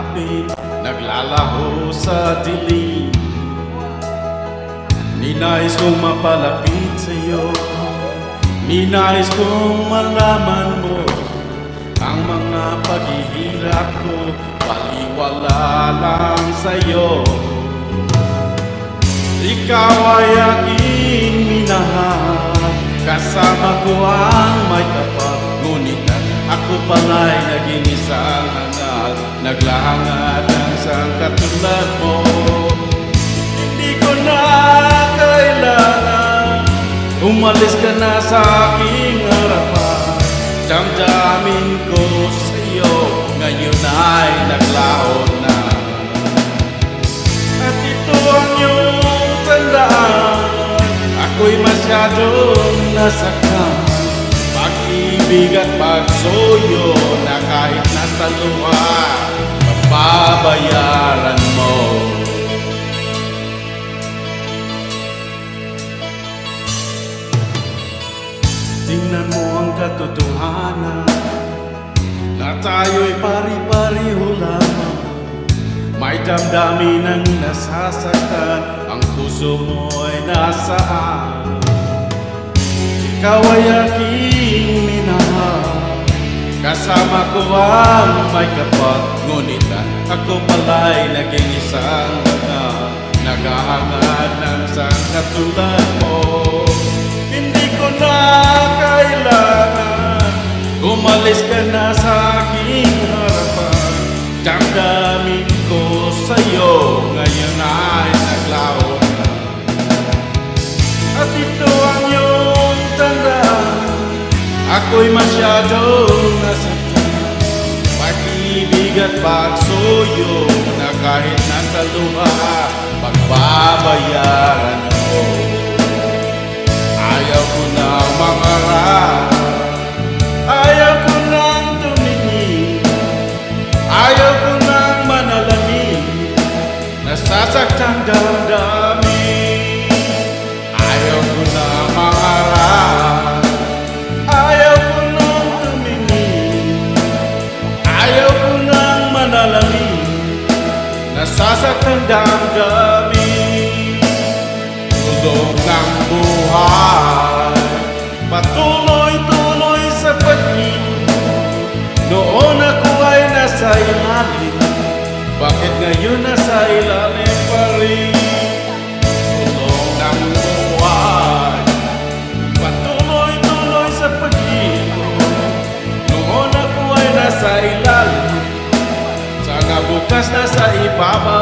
hanapin, naglalaho sa dilim. Ninais kong mapalapit sa'yo, ninais kong malaman mo ang mga paghihirap ko, baliwala lang sa'yo. Ikaw ay aking minahal, kasama ko ang may tapat. Ngunit ako pala'y naging isang hangal, naglahangad ang isang katulad mo. Hindi ko na kailangan umalis ka na sa aking harapan. Damdamin ko sa'yo, ngayon ay naglaho na. At ito ang iyong tandaan, ako'y masyadong nasaktan. Pag-ibig at pagsuyo na kahit nasa luha, pababayaran mo. Tingnan mo ang katotohanan na tayo'y pari-pariho lamang. May damdamin ang nasasaktan, ang puso mo'y nasaan. Ikaw ay aking minahal, kasama ko ang may kapal. Ngunit ako pala'y naging isang naghahangad ng isang katulad mo. Hindi ko na kailangan umalis ka na sa aking harapan. Damdamin ko sa'yo, ngayon ay naglaho na. At ito ang iyong tandaan, ako'y masyadong nasaktan. Pag-ibig at pagsuyo na kahit nasa luha, pagbabayaran mo. Ayaw ko na mangarap, ayaw ko nang tumingin, ayaw ko nang manalangin, nasasaktang damdamin. Ayaw ko na mangarap, ayaw ko nang tumingin, ayaw ko nang manalangin, nasasaktang damdamin. Tulog ng buhay, patuloy-tuloy sa pag-ibig. Noon ako ay nasa ilalim, bakit ngayon nasa ilalim pa rin? Tulog ng buhay, patuloy-tuloy sa pag-ibig. Noon ako ay nasa ilalim, sana bukas nasa ibaba